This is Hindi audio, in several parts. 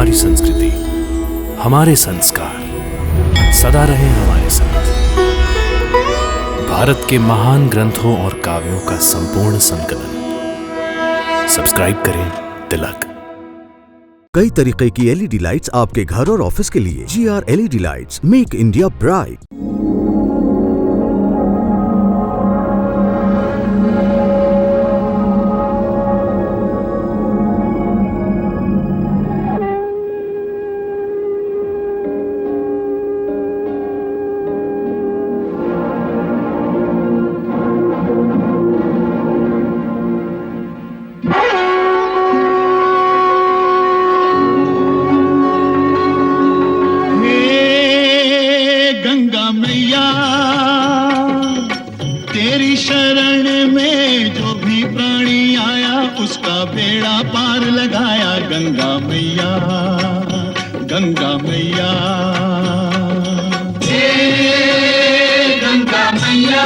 हमारी संस्कृति, हमारे संस्कार सदा रहे हमारे साथ। भारत के महान ग्रंथों और काव्यों का संपूर्ण संकलन। सब्सक्राइब करें तिलक। कई तरीके की एलईडी लाइट्स आपके घर और ऑफिस के लिए। GR LED lights, make India bright. तेरी शरण में जो भी प्राणी आया उसका बेड़ा पार लगाया। गंगा मैया, गंगा मैया, गंगा मैया,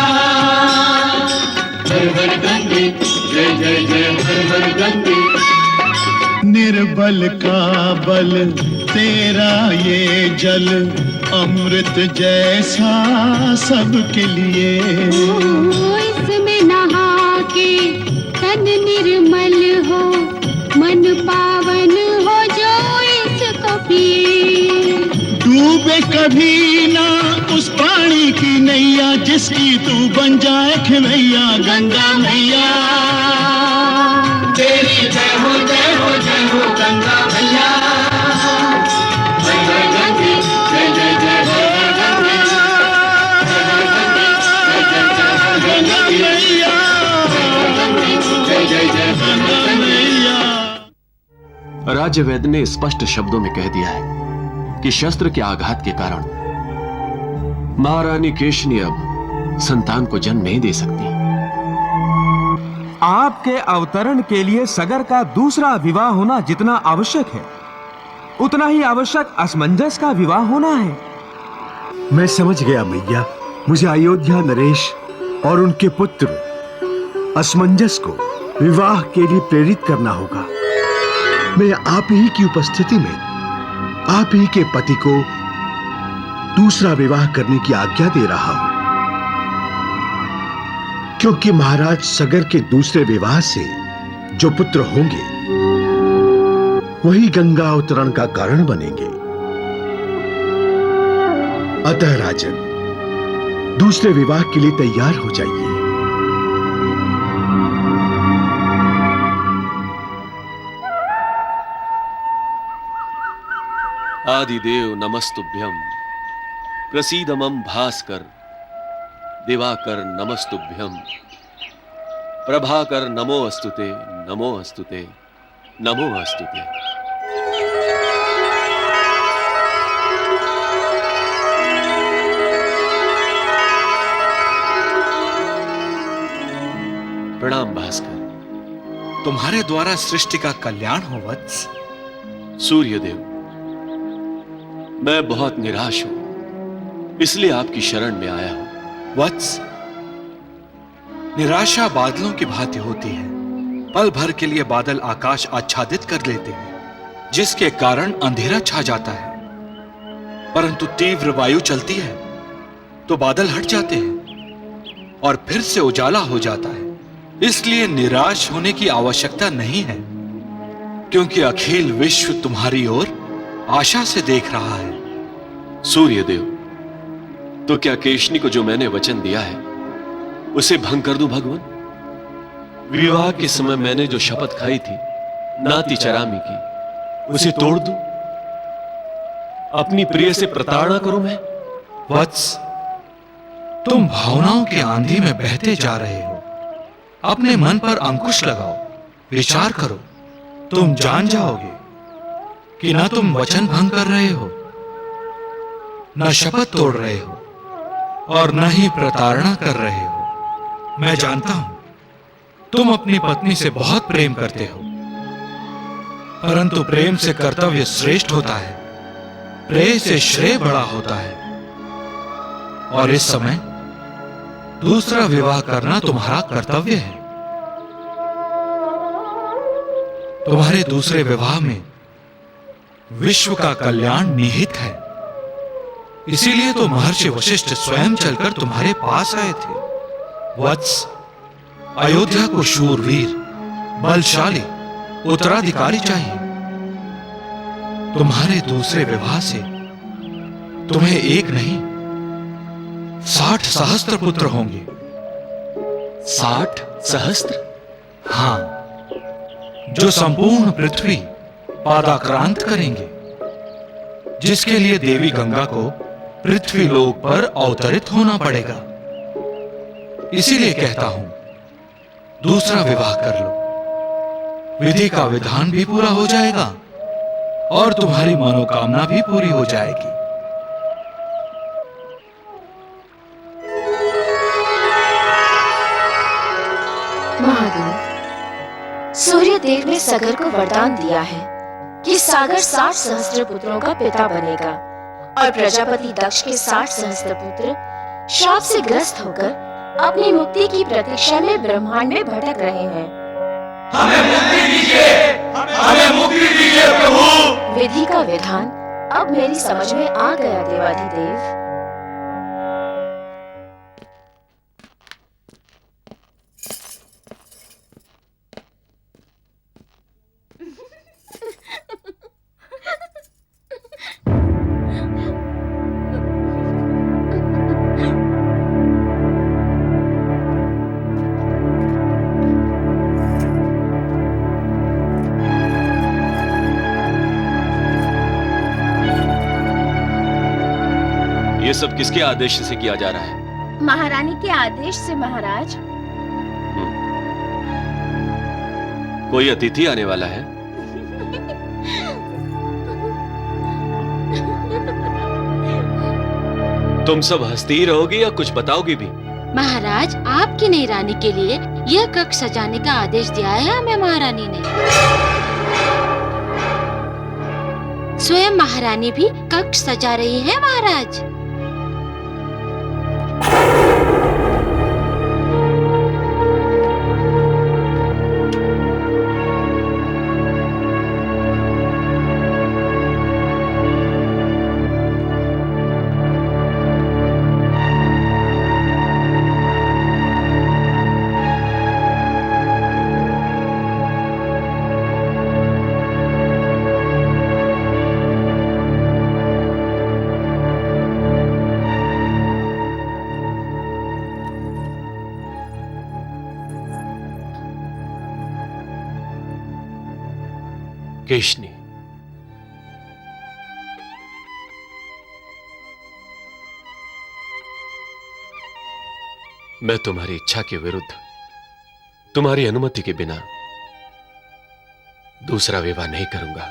हर हर गंगे, जय जय जय हर हर गंगे। निर्बल का बल तेरा ये जल, अमृत जैसा सबके लिए। इसमें नहा के तन निर्मल हो, मन पावन हो जो इसको पिए। डूबे कभी ना उस प्राणी की नैया, जिसकी तू बन जाए खिलैया। गंगा मैया, तेरी जय हो जय हो जय हो गंगा मैया। राज्यवेद ने स्पष्ट शब्दों में कह दिया है कि शस्त्र के आघात के कारण महारानी केशनी अब संतान को जन्म नहीं दे सकती। आपके अवतरण के लिए सगर का दूसरा विवाह होना जितना आवश्यक है, उतना ही आवश्यक असमंजस का विवाह होना है। मैं समझ गया मैया। मुझे अयोध्या नरेश और उनके पुत्र असमंजस को विवाह के लिए प्रेरित करना होगा। मैं आप ही की उपस्थिति में आप ही के पति को दूसरा विवाह करने की आज्ञा दे रहा हूं, क्योंकि महाराज सगर के दूसरे विवाह से जो पुत्र होंगे वही गंगा अवतरण का कारण बनेंगे। अतः राजन, दूसरे विवाह के लिए तैयार हो जाइए। आदिदेव नमस्तुभ्यं, प्रसीद मम भास्कर, दिवाकर नमस्तुभ्यं, प्रभाकर नमो अस्तुते, नमो अस्तुते, नमो अस्तुते। प्रणाम भास्कर। तुम्हारे द्वारा सृष्टि का कल्याण हो वत्स। सूर्यदेव, मैं बहुत निराश हूं, इसलिए आपकी शरण में आया हूं। वत्स, निराशा बादलों की भांति होती है। पल भर के लिए बादल आकाश आच्छादित कर लेते हैं, जिसके कारण अंधेरा छा जाता है। परंतु तीव्र वायु चलती है तो बादल हट जाते हैं और फिर से उजाला हो जाता है। इसलिए निराश होने की आवश्यकता नहीं है, क्योंकि अखिल विश्व तुम्हारी ओर आशा से देख रहा है। सूर्यदेव, तो क्या केशनी को जो मैंने वचन दिया है उसे भंग कर दूं भगवान? विवाह के समय मैंने जो शपथ खाई थी नाती चरामी की, उसे तोड़ दूं? अपनी प्रिय से प्रताड़ना करूं मैं? वत्स, तुम भावनाओं की आंधी में बहते जा रहे हो। अपने मन पर अंकुश लगाओ, विचार करो। तुम जान जाओगे कि ना तुम वचन भंग कर रहे हो, न शपथ तोड़ रहे हो और न ही प्रताड़ना कर रहे हो। मैं जानता हूं तुम अपनी पत्नी से बहुत प्रेम करते हो, परंतु प्रेम से कर्तव्य श्रेष्ठ होता है, प्रेम से श्रेय बड़ा होता है। और इस समय दूसरा विवाह करना तुम्हारा कर्तव्य है। तुम्हारे दूसरे विवाह में विश्व का कल्याण निहित है। इसीलिए तो महर्षि वशिष्ठ स्वयं चलकर तुम्हारे पास आए थे। वत्स, अयोध्या को शूरवीर, बलशाली उत्तराधिकारी चाहिए। तुम्हारे दूसरे विवाह से तुम्हें एक नहीं 60 सहस्त्र पुत्र होंगे। 60 सहस्त्र? हां, जो संपूर्ण पृथ्वी पादाक्रांत करेंगे, जिसके लिए देवी गंगा को पृथ्वी लोक पर अवतरित होना पड़ेगा। इसीलिए कहता हूं, दूसरा विवाह कर लो। विधि का विधान भी पूरा हो जाएगा और तुम्हारी मनोकामना भी पूरी हो जाएगी। महादेव, सूर्यदेव ने सगर को वरदान दिया है कि सागर 60 सहस्त्र पुत्रों का पिता बनेगा और प्रजापति दक्ष के 60 सहस्त्र पुत्र श्राप से ग्रस्त होकर अपनी मुक्ति की प्रतीक्षा में ब्रह्मांड में भटक रहे हैं। हमें मुक्ति दीजिए, हमें मुक्ति दीजिए प्रभु। विधि का विधान अब मेरी समझ में आ गया देवाधिदेव। ये सब किसके आदेश से किया जा रहा है? महारानी के आदेश से महाराज। कोई अतिथि आने वाला है? तुम सब हंसती ही रहोगी या कुछ बताओगी भी? महाराज, आपकी नई रानी के लिए यह कक्ष सजाने का आदेश दिया है हमें महारानी ने। स्वयं महारानी भी कक्ष सजा रही है महाराज। केशनी, मैं तुम्हारी इच्छा के विरुद्ध, तुम्हारी अनुमति के बिना दूसरा विवाह नहीं करूंगा।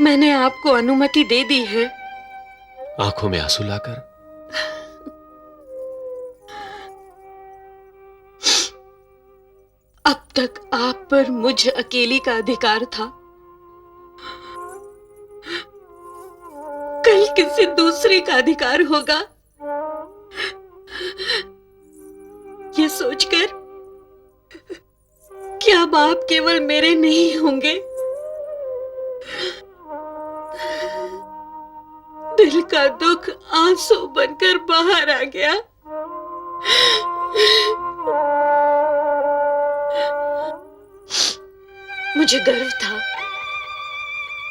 मैंने आपको अनुमति दे दी है। आंखों में आंसू लाकर। अब तक आप पर मुझ अकेली का अधिकार था, कल किसी दूसरे का अधिकार होगा, ये सोचकर कि अब आप केवल मेरे नहीं होंगे, दिल का दुख आंसू बनकर बाहर आ गया। मुझे गर्व था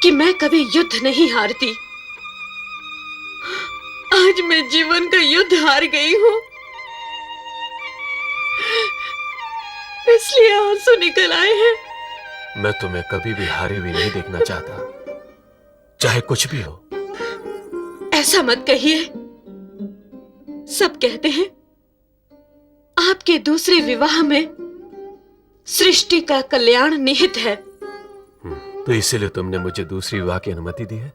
कि मैं कभी युद्ध नहीं हारती। आज मैं जीवन का युद्ध हार गई हूं, इसलिए आंसू निकल आए हैं। मैं तुम्हें कभी भी हारी हुई नहीं देखना चाहता, चाहे कुछ भी हो। ऐसा मत कहिए। सब कहते हैं आपके दूसरे विवाह में सृष्टि का कल्याण निहित है। तो इसीलिए तुमने मुझे दूसरी विवाह की अनुमति दी है?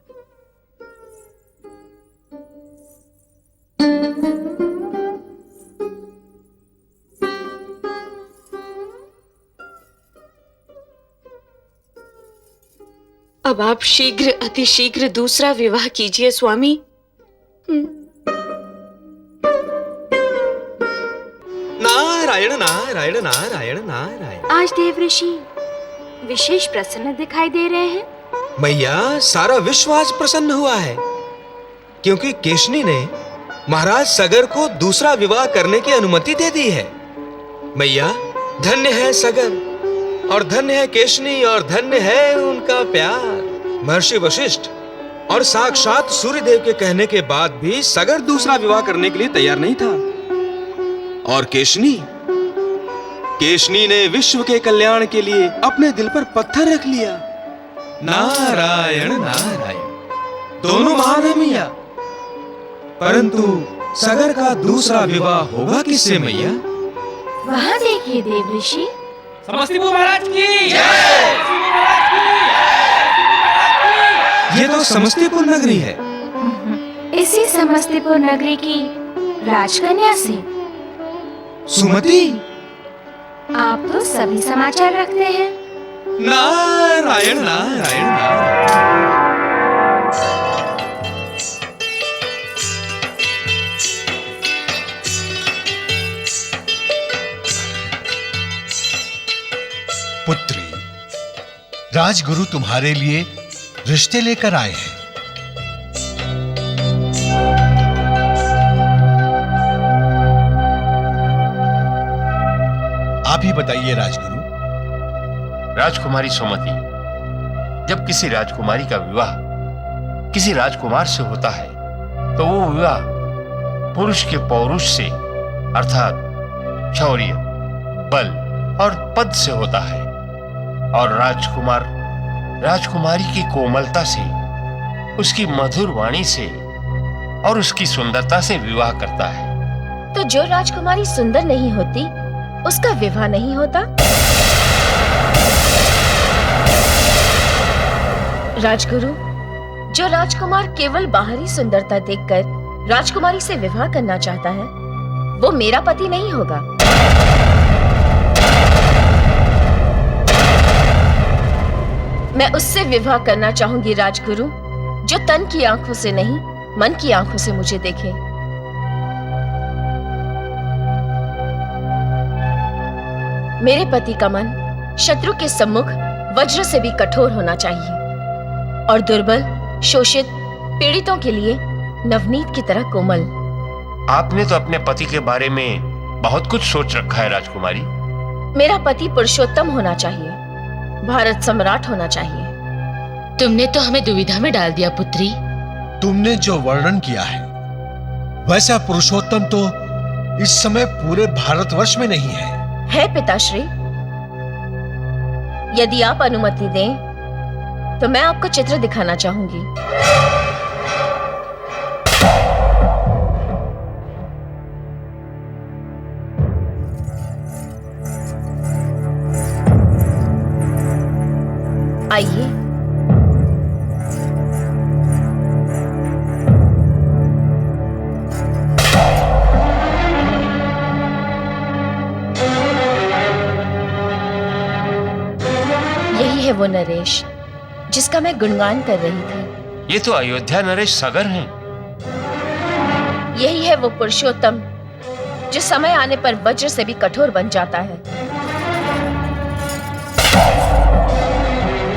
अब आप शीघ्र अतिशीघ्र दूसरा विवाह कीजिए स्वामी। नारायण नारायण नारायण नारायण। आज देव ऋषि विशेष प्रसन्न दिखाई दे रहे हैं। मैया, सारा विश्व आज प्रसन्न हुआ है क्योंकि केशनी ने महाराज सगर को दूसरा विवाह करने की अनुमति दे दी है। मैया, धन्य है सगर और धन्य है केशनी और धन्य है उनका प्यार। महर्षि वशिष्ठ और साक्षात सूर्यदेव के कहने के बाद भी सगर दूसरा विवाह करने के लिए तैयार नहीं था। और केशनी ने विश्व के कल्याण के लिए अपने दिल पर पत्थर रख लिया। नारायण नारायण। दोनों महान है मैया, परंतु सगर का दूसरा विवाह होगा किससे मैया? वहाँ देखिए देव ऋषि। समस्तीपुर महाराज की ये तो समस्तीपुर नगरी है। इसी समस्तीपुर नगरी की राजकन्या से। सुमति, आप तो सभी समाचार रखते हैं। नारायण नारायण नारायण। पुत्री, राजगुरु तुम्हारे लिए रिश्ते लेकर आए हैं। आप ही बताइए राजगुरु। राजकुमारी सुमति, जब किसी राजकुमारी का विवाह किसी राजकुमार से होता है तो वो विवाह पुरुष के पौरुष से अर्थात शौर्य, बल और पद से होता है, और राजकुमार राजकुमारी की कोमलता से, उसकी मधुर वाणी से और उसकी सुंदरता से विवाह करता है। तो जो राजकुमारी सुंदर नहीं होती उसका विवाह नहीं होता? राजगुरु, जो राजकुमार केवल बाहरी सुंदरता देखकर राजकुमारी से विवाह करना चाहता है वो मेरा पति नहीं होगा। मैं उससे विवाह करना चाहूंगी राजगुरु जो तन की आंखों से नहीं मन की आंखों से मुझे देखे। मेरे पति का मन शत्रु के सम्मुख वज्र से भी कठोर होना चाहिए और दुर्बल, शोषित, पीड़ितों के लिए नवनीत की तरह कोमल। आपने तो अपने पति के बारे में बहुत कुछ सोच रखा है राजकुमारी। मेरा पति पुरुषोत्तम होना चाहिए, भारत सम्राट होना चाहिए। तुमने तो हमें दुविधा में डाल दिया पुत्री। तुमने जो वर्णन किया है वैसा पुरुषोत्तम तो इस समय पूरे भारतवर्ष में नहीं है। है पिताश्री, यदि आप अनुमति दें तो मैं आपको चित्र दिखाना चाहूंगी। आइए। यही है वो नरेश जिसका मैं गुणगान कर रही थी। ये तो अयोध्या नरेश सगर हैं। यही है वो पुरुषोत्तम जो समय आने पर वज्र से भी कठोर बन जाता है।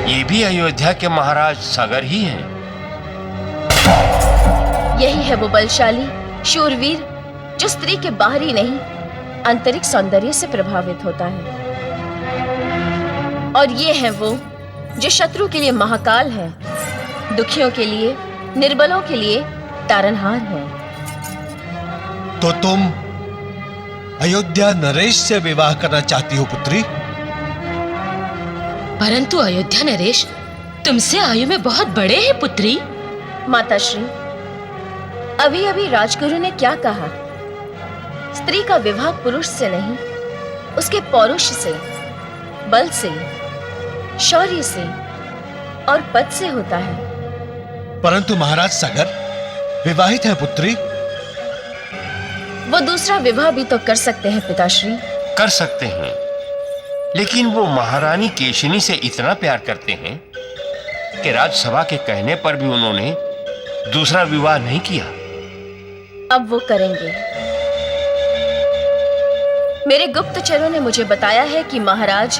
ये भी अयोध्या के महाराज सगर ही हैं। यही है वो बलशाली शूरवीर जो स्त्री के बाहरी नहीं आंतरिक सौंदर्य से प्रभावित होता है। और ये है वो जो शत्रु के लिए महाकाल है, दुखियों के लिए, निर्बलों के लिए तारनहार है। तो तुम अयोध्या नरेश से विवाह करना चाहती हो पुत्री? परंतु अयोध्या नरेश तुमसे आयु में बहुत बड़े हैं पुत्री। माताश्री, अभी अभी राजगुरु ने क्या कहा? स्त्री का विवाह पुरुष से नहीं उसके पौरुष से, बल से, शौर्य से और पद से होता है। परंतु महाराज सगर विवाहित है पुत्री। वो दूसरा विवाह भी तो कर सकते हैं पिताश्री। कर सकते हैं, लेकिन वो महारानी केशनी से इतना प्यार करते हैं कि राजसभा के कहने पर भी उन्होंने दूसरा विवाह नहीं किया। अब वो करेंगे। मेरे गुप्तचरों ने मुझे बताया है कि महाराज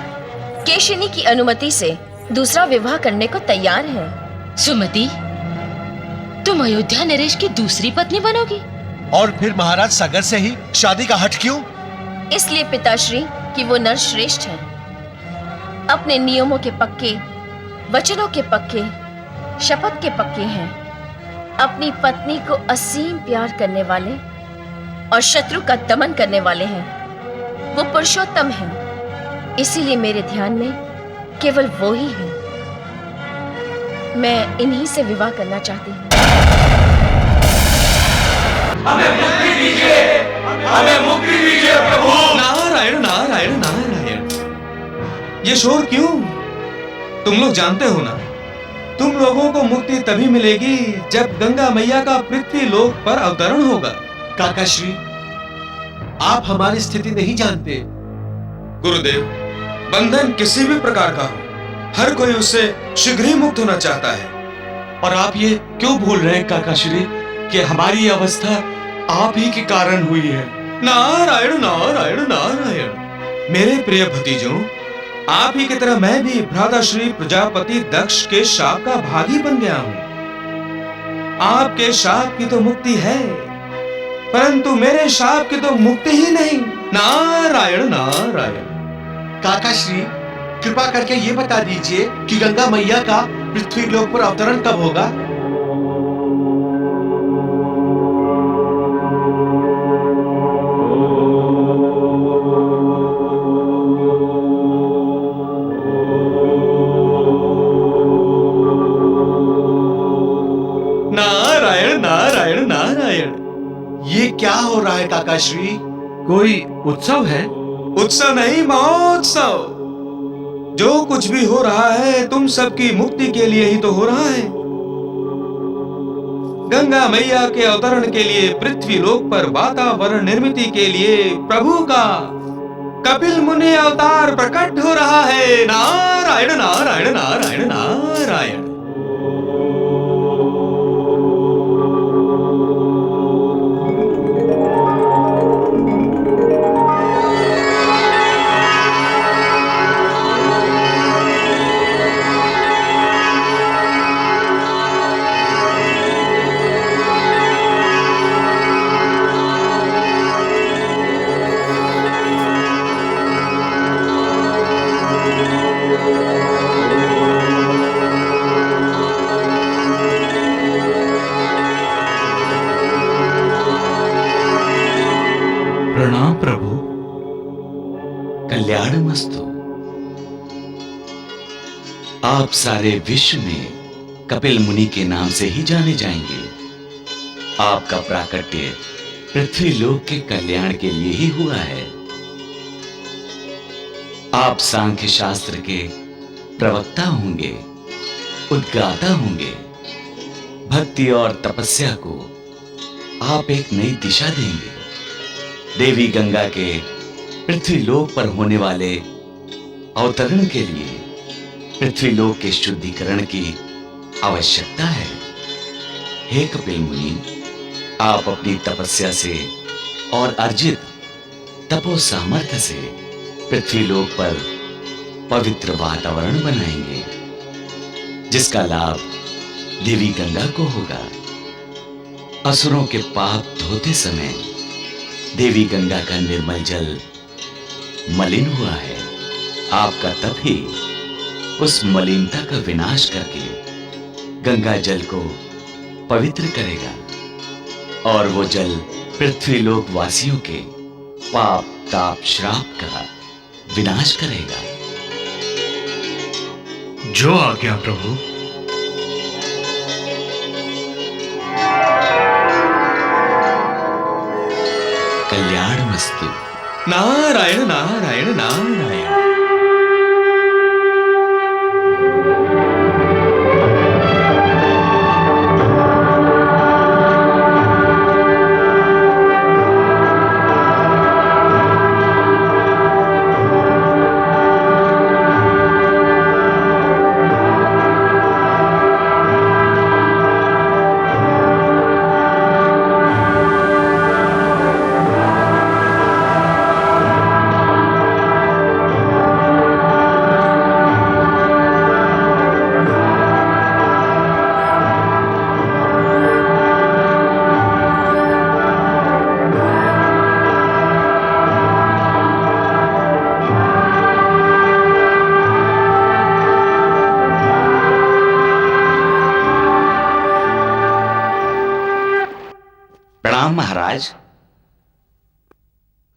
केशिनी की अनुमति से दूसरा विवाह करने को तैयार हैं। सुमति, तुम अयोध्या नरेश की दूसरी पत्नी बनोगी? और फिर महाराज सागर से ही शादी का हठ क्यों? इसलिए पिताश्री कि वो नर श्रेष्ठ हैं, अपने नियमों के पक्के, वचनों के पक्के, शपथ के पक्के हैं, अपनी पत्नी को असीम प्यार करने वाले और शत्रु का दमन करने वाले हैं। वो पुरुषोत्तम हैं, इसीलिए मेरे ध्यान में केवल वो ही हैं। मैं इन्हीं से विवाह करना चाहती हूँ। हमें मुक्ति दीजिए, हमें मुक्ति दीजिए प्रभु। नारायण नारायण नारायण। ये शोर क्यों? तुम लोग जानते हो ना, तुम लोगों को मुक्ति तभी मिलेगी जब गंगा मैया का पृथ्वी लोक पर अवतरण होगा। काकाश्री, आप हमारी स्थिति नहीं जानते। गुरुदेव, बंधन किसी भी प्रकार का हो, हर कोई उससे शीघ्र ही मुक्त होना चाहता है। और आप ये क्यों भूल रहे हैं काकाश्री कि हमारी अवस्था आप ही के कारण हुई है। नारायण नारायण नारायण। मेरे प्रिय भतीजों, आप ही की तरह मैं भी भ्राताश्री प्रजापति दक्ष के शाप का भागी बन गया हूँ। आपके शाप की तो मुक्ति है, परंतु मेरे शाप की तो मुक्ति ही नहीं। नारायण नारायण। काकाश्री, कृपा करके ये बता दीजिए कि गंगा मैया का पृथ्वी लोक पर अवतरण कब होगा? नारायण नारायण नारायण। ये क्या हो रहा है काकाश्री? कोई उत्सव है? उत्सव नहीं, महोत्सव। जो कुछ भी हो रहा है तुम सबकी मुक्ति के लिए ही तो हो रहा है। गंगा मैया के अवतरण के लिए पृथ्वी लोक पर वातावरण निर्मित के लिए प्रभु का कपिल मुनि अवतार प्रकट हो रहा है। नारायण नारायण नारायण नारायण। प्रणाम प्रभु। कल्याणमस्तु। आप सारे विश्व में कपिल मुनि के नाम से ही जाने जाएंगे। आपका प्राकट्य पृथ्वी लोक के कल्याण के लिए ही हुआ है। आप सांख्य शास्त्र के प्रवक्ता होंगे, उद्गाता होंगे। भक्ति और तपस्या को आप एक नई दिशा देंगे। देवी गंगा के पृथ्वी लोक पर होने वाले अवतरण के लिए पृथ्वी लोक के शुद्धिकरण की आवश्यकता है। हे कपिल मुनि, आप अपनी तपस्या से और अर्जित तपो सामर्थ्य से पृथ्वी लोक पर पवित्र वातावरण बनाएंगे, जिसका लाभ देवी गंगा को होगा। असुरों के पाप धोते समय देवी गंगा का निर्मल जल मलिन हुआ है। आपका तप ही उस मलिनता का विनाश करके गंगा जल को पवित्र करेगा और वो जल पृथ्वी लोक वासियों के पाप ताप श्राप का विनाश करेगा। जो आज्ञा प्रभु। कल्याणमस्तु। नारायण नारायण नारायण।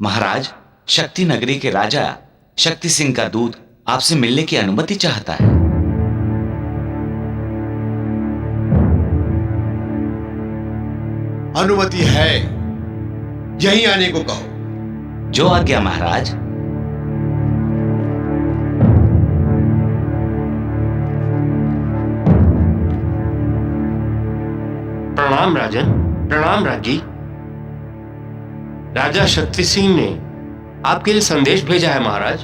महाराज, शक्ति नगरी के राजा शक्ति सिंह का दूत आपसे मिलने की अनुमति चाहता है। अनुमति है, यहीं आने को कहो। जो आज्ञा महाराज। प्रणाम राजन, प्रणाम राजी। राजा शक्ति सिंह ने आपके लिए संदेश भेजा है महाराज।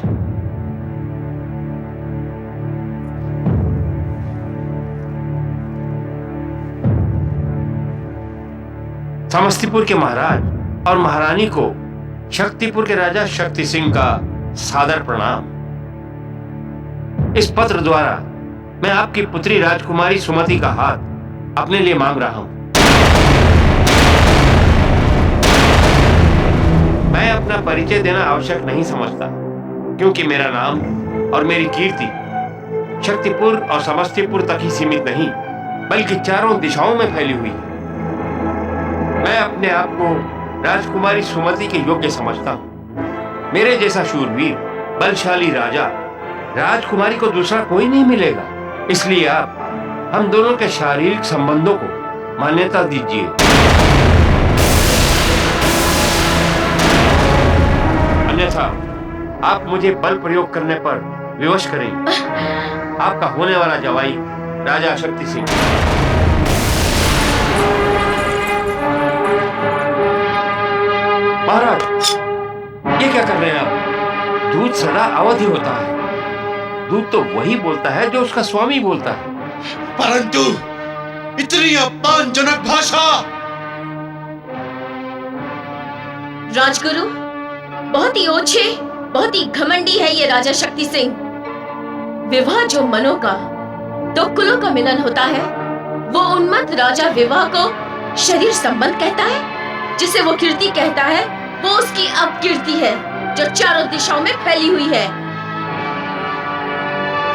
समस्तीपुर के महाराज और महारानी को शक्तिपुर के राजा शक्ति सिंह का सादर प्रणाम। इस पत्र द्वारा मैं आपकी पुत्री राजकुमारी सुमति का हाथ अपने लिए मांग रहा हूं। मैं अपना परिचय देना आवश्यक नहीं समझता, क्योंकि मेरा नाम और मेरी कीर्ति शक्तिपुर और समस्तीपुर तक ही सीमित नहीं, बल्कि चारों दिशाओं में फैली हुई है। मैं अपने आप को राजकुमारी सुमति के योग्य समझता हूं। मेरे जैसा शूरवीर, बलशाली राजा, राजकुमारी को दूसरा कोई नहीं मिलेगा। इसलिए आप हम दोनों के शारीरिक संबंधों को मान्यता दीजिए। अन्यथा आप मुझे बल प्रयोग करने पर विवश करेंगे। आपका होने वाला जवाई राजा शक्ति सिंह। महाराज, ये क्या कर रहे हैं आप? दूध सदा अवधि होता है। दूध तो वही बोलता है जो उसका स्वामी बोलता है। परंतु इतनी अपमानजनक भाषा! राजगुरु, बहुत ही ओछे, बहुत ही घमंडी है ये राजा शक्ति सिंह। विवाह जो मनों का, दो कुलों का मिलन होता है, वो उन्मत्त राजा विवाह को शरीर संबंध कहता है। जिसे वो कीर्ति कहता है, वो उसकी अपकीर्ति है जो चारों दिशाओं में फैली हुई है।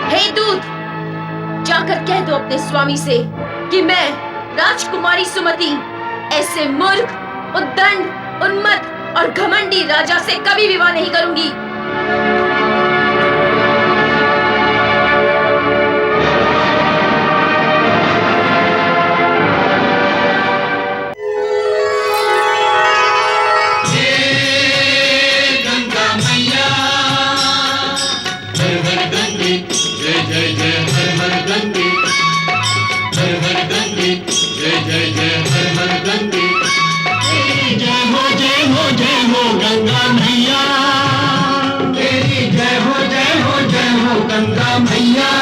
हे दूत, जाकर कह दो अपने स्वामी से कि मैं राजकुमारी सुमति ऐसे मूर्ख, उद्दंड, उन्मत्त और घमंडी राजा से कभी विवाह नहीं करूंगी। गंगा मैया।